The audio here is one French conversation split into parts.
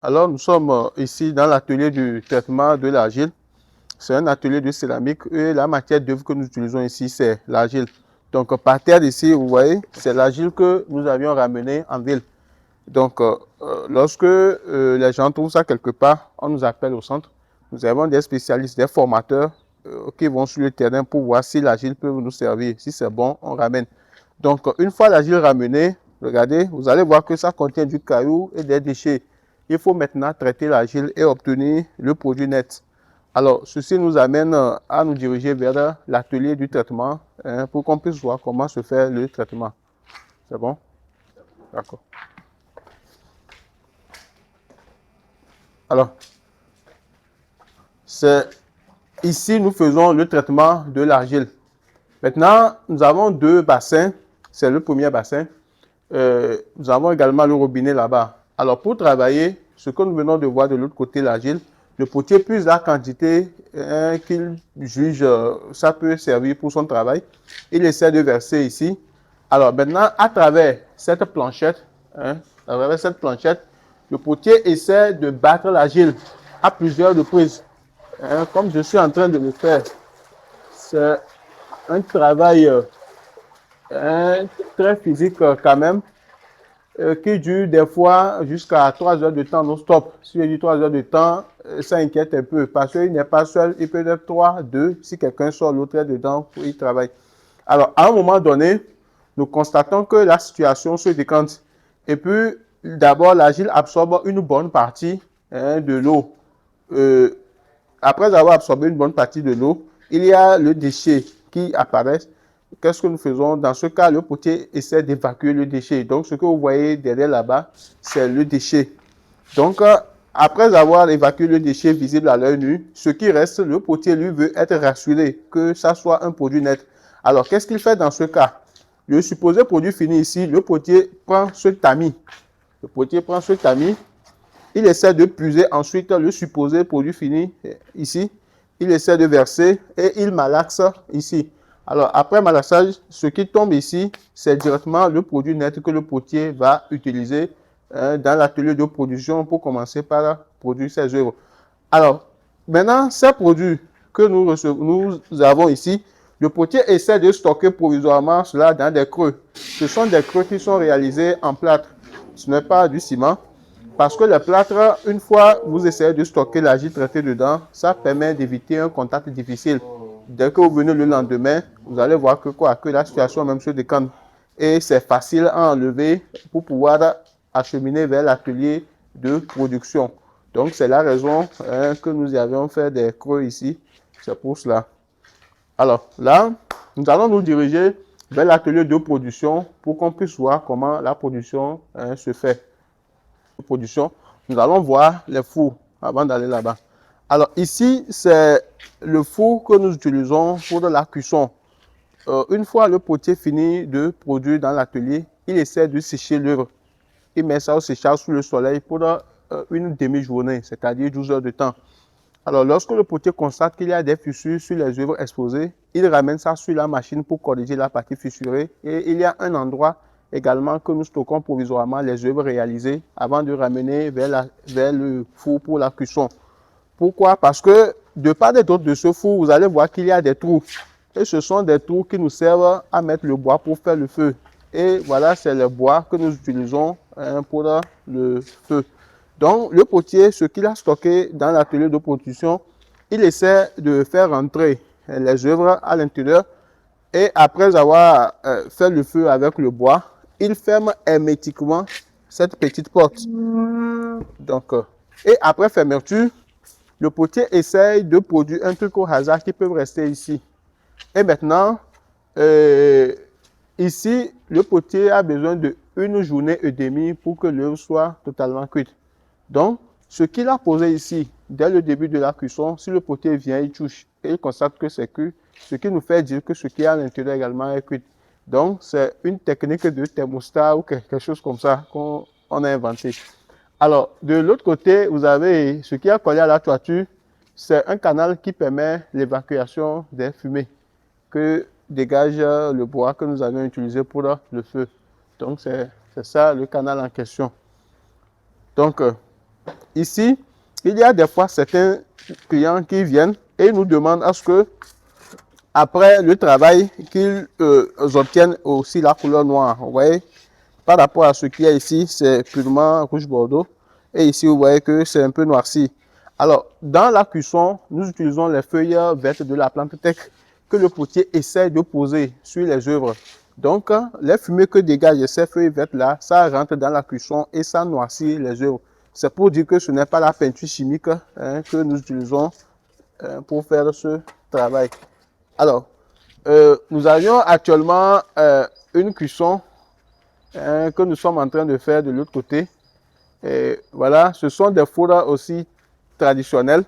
Alors, nous sommes ici dans l'atelier du traitement de l'argile. C'est un atelier de céramique et la matière d'œuvre que nous utilisons ici, c'est l'argile. Donc, par terre ici, vous voyez, c'est l'argile que nous avions ramené en ville. Donc, lorsque les gens trouvent ça quelque part, on nous appelle au centre. Nous avons des spécialistes, des formateurs qui vont sur le terrain pour voir si l'argile peut nous servir. Si c'est bon, on ramène. Donc, une fois l'argile ramenée, regardez, vous allez voir que ça contient du caillou et des déchets. Il faut maintenant traiter l'argile et obtenir le produit net. Alors, ceci nous amène à nous diriger vers l'atelier du traitement pour qu'on puisse voir comment se fait le traitement. C'est bon? D'accord. Alors, c'est ici nous faisons le traitement de l'argile. Maintenant, nous avons deux bassins. C'est le premier bassin. Nous avons également le robinet là-bas. Alors, pour travailler, ce que nous venons de voir de l'autre côté, l'argile, le potier puise la quantité qu'il juge ça peut servir pour son travail. Il essaie de verser ici. Alors, maintenant, à travers cette planchette, le potier essaie de battre l'argile à plusieurs reprises. Comme je suis en train de le faire, c'est un travail très physique quand même, qui dure des fois jusqu'à 3 heures de temps non-stop. Si je dis 3 heures de temps, ça inquiète un peu parce qu'il n'est pas seul, il peut être 3, 2, si quelqu'un sort, l'autre est dedans, il travaille. Alors, à un moment donné, nous constatons que la situation se décante. Et puis, d'abord, l'argile absorbe une bonne partie de l'eau. Après avoir absorbé une bonne partie de l'eau, il y a le déchet qui apparaît. Qu'est-ce que nous faisons? Dans ce cas, le potier essaie d'évacuer le déchet. Donc, ce que vous voyez derrière là-bas, c'est le déchet. Donc, après avoir évacué le déchet visible à l'œil nu, ce qui reste, le potier, lui, veut être rassuré que ça soit un produit net. Alors, qu'est-ce qu'il fait dans ce cas? Le supposé produit fini ici, le potier prend ce tamis. Le potier prend ce tamis. Il essaie de puiser ensuite le supposé produit fini ici. Il essaie de verser et il malaxe ici. Alors, après malaxage, ce qui tombe ici, c'est directement le produit net que le potier va utiliser dans l'atelier de production pour commencer par produire ses œuvres. Alors, maintenant, ces produits que nous avons ici, le potier essaie de stocker provisoirement cela dans des creux. Ce sont des creux qui sont réalisés en plâtre. Ce n'est pas du ciment. Parce que le plâtre, une fois vous essayez de stocker l'argile traitée dedans, ça permet d'éviter un contact difficile. Dès que vous venez le lendemain, vous allez voir que la situation même se décante. Et c'est facile à enlever pour pouvoir acheminer vers l'atelier de production. Donc, c'est la raison que nous y avions fait des creux ici. C'est pour cela. Alors, là, nous allons nous diriger vers l'atelier de production pour qu'on puisse voir comment la production se fait. Production, nous allons voir les fours avant d'aller là-bas. Alors ici, c'est le four que nous utilisons pour de la cuisson. Une fois le potier finit de produire dans l'atelier, il essaie de sécher l'œuvre. Il met ça au séchage sous le soleil pour une demi-journée, c'est-à-dire 12 heures de temps. Alors lorsque le potier constate qu'il y a des fissures sur les œuvres exposées, il ramène ça sur la machine pour corriger la partie fissurée et il y a un endroit également que nous stockons provisoirement les œuvres réalisées avant de ramener vers le four pour la cuisson. Pourquoi? Parce que de part et d'autre de ce four, vous allez voir qu'il y a des trous. Et ce sont des trous qui nous servent à mettre le bois pour faire le feu. Et voilà, c'est le bois que nous utilisons pour le feu. Donc, le potier, ce qu'il a stocké dans l'atelier de production, il essaie de faire rentrer les œuvres à l'intérieur. Et après avoir fait le feu avec le bois, il ferme hermétiquement cette petite porte. Donc, et après fermeture, le potier essaye de produire un truc au hasard qui peut rester ici. Et maintenant, ici, le potier a besoin d'une journée et demie pour que l'œuvre soit totalement cuite. Donc, ce qu'il a posé ici, dès le début de la cuisson, si le potier vient, il touche et il constate que c'est cuit, ce qui nous fait dire que ce qui est à l'intérieur également est cuit. Donc, c'est une technique de thermostat ou quelque chose comme ça qu'on a inventé. Alors, de l'autre côté, vous avez ce qui est collé à la toiture, c'est un canal qui permet l'évacuation des fumées que dégage le bois que nous avions utilisé pour le feu. Donc, c'est ça le canal en question. Donc, Ici, il y a des fois certains clients qui viennent et nous demandent à ce que, après le travail, qu'ils obtiennent aussi la couleur noire. Vous voyez, par rapport à ce qu'il y a ici, c'est purement rouge bordeaux. Et ici, vous voyez que c'est un peu noirci. Alors, dans la cuisson, nous utilisons les feuilles vertes de la plante tech que le potier essaie de poser sur les œuvres. Donc, les fumées que dégagent ces feuilles vertes-là, ça rentre dans la cuisson et ça noircit les œuvres. C'est pour dire que ce n'est pas la peinture chimique que nous utilisons pour faire ce travail. Alors, nous avions actuellement une cuisson que nous sommes en train de faire de l'autre côté. Et voilà, ce sont des fours aussi traditionnels.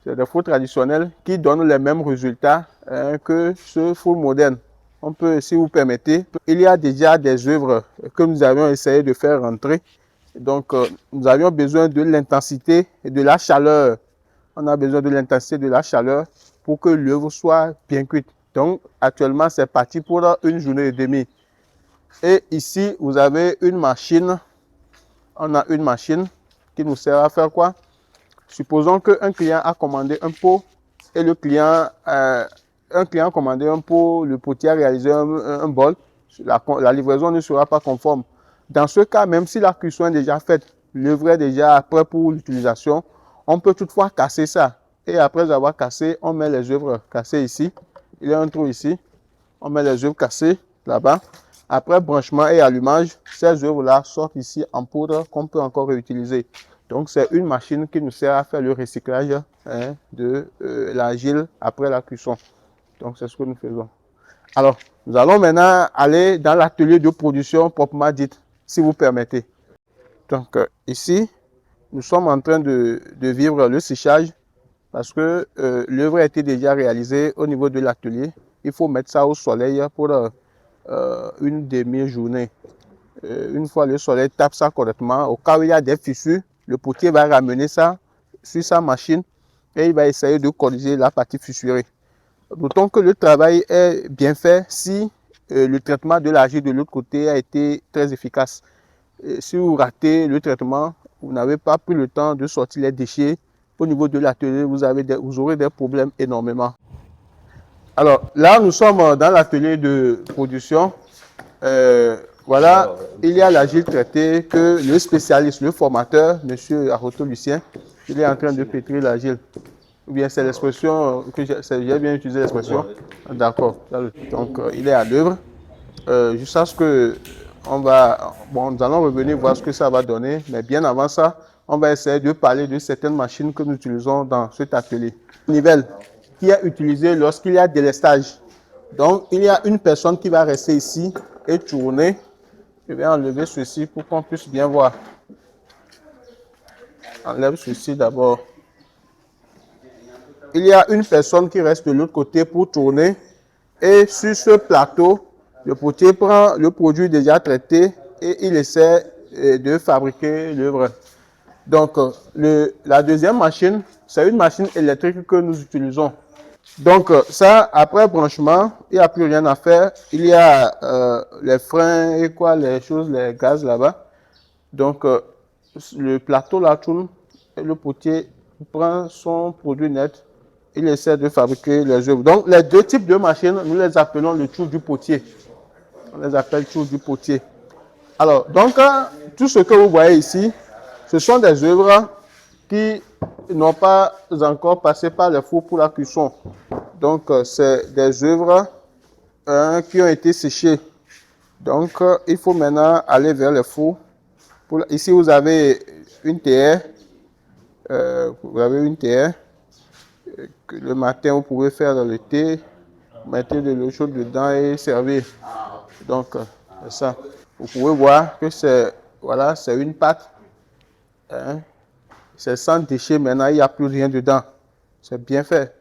C'est des fours traditionnels qui donnent les mêmes résultats que ce four moderne. On peut, si vous permettez, il y a déjà des œuvres que nous avions essayé de faire rentrer. Donc, nous avions besoin de l'intensité et de la chaleur. On a besoin de l'intensité et de la chaleur pour que l'œuvre soit bien cuite. Donc, actuellement, c'est parti pour une journée et demie. Et ici, vous avez une machine. On a une machine qui nous sert à faire quoi? Supposons qu'un client a commandé un pot et un client a commandé un pot, le potier a réalisé un bol. La livraison ne sera pas conforme. Dans ce cas, même si la cuisson est déjà faite, l'œuvre est déjà prêt pour l'utilisation, on peut toutefois casser ça. Et après avoir cassé, on met les œuvres cassées ici. Il y a un trou ici. On met les œuvres cassées là-bas. Après branchement et allumage, ces œuvres-là sortent ici en poudre qu'on peut encore réutiliser. Donc, c'est une machine qui nous sert à faire le recyclage de l'argile après la cuisson. Donc, c'est ce que nous faisons. Alors, nous allons maintenant aller dans l'atelier de production proprement dit, si vous permettez. Donc, ici, nous sommes en train de vivre le séchage parce que l'œuvre a été déjà réalisée au niveau de l'atelier. Il faut mettre ça au soleil pour une demi-journée. Une fois le soleil tape ça correctement, au cas où il y a des fissures, le potier va ramener ça sur sa machine et il va essayer de corriger la partie fissurée. D'autant que le travail est bien fait si le traitement de l'argile de l'autre côté a été très efficace. Et si vous ratez le traitement, vous n'avez pas pris le temps de sortir les déchets, au niveau de l'atelier, vous aurez des problèmes énormément. Alors là, nous sommes dans l'atelier de production. Voilà, il y a l'argile traitée que le spécialiste, le formateur, M. Aroto Lucien, il est en train de pétrir l'argile. Ou bien c'est l'expression que j'ai bien utilisé l'expression. D'accord. Donc il est à l'œuvre. Jusqu'à ce que nous allons revenir voir ce que ça va donner. Mais bien avant ça, on va essayer de parler de certaines machines que nous utilisons dans cet atelier. Nivelle qui est utilisé lorsqu'il y a délestage. Donc il y a une personne qui va rester ici et tourner. Je vais enlever ceci pour qu'on puisse bien voir. Enlève ceci d'abord. Il y a une personne qui reste de l'autre côté pour tourner. Et sur ce plateau, le potier prend le produit déjà traité et il essaie de fabriquer l'œuvre. Donc, la deuxième machine, c'est une machine électrique que nous utilisons. Donc, ça, après branchement, il n'y a plus rien à faire. Il y a les freins et quoi, les choses, les gaz là-bas. Donc, le plateau là tourne et le potier prend son produit net. Il essaie de fabriquer les œuvres. Donc, les deux types de machines, nous les appelons le tour du potier. On les appelle tour du potier. Alors, donc, tout ce que vous voyez ici, ce sont des œuvres qui n'ont pas encore passé par les fours pour la cuisson. Donc, c'est des œuvres qui ont été séchées. Donc, il faut maintenant aller vers les fours. Ici, vous avez une théière. Vous avez une théière. Le matin, vous pouvez faire le thé, mettre de l'eau chaude dedans et servir. Donc, c'est ça. Vous pouvez voir que c'est voilà, c'est une pâte. Hein. C'est sans déchets maintenant, il n'y a plus rien dedans. C'est bien fait.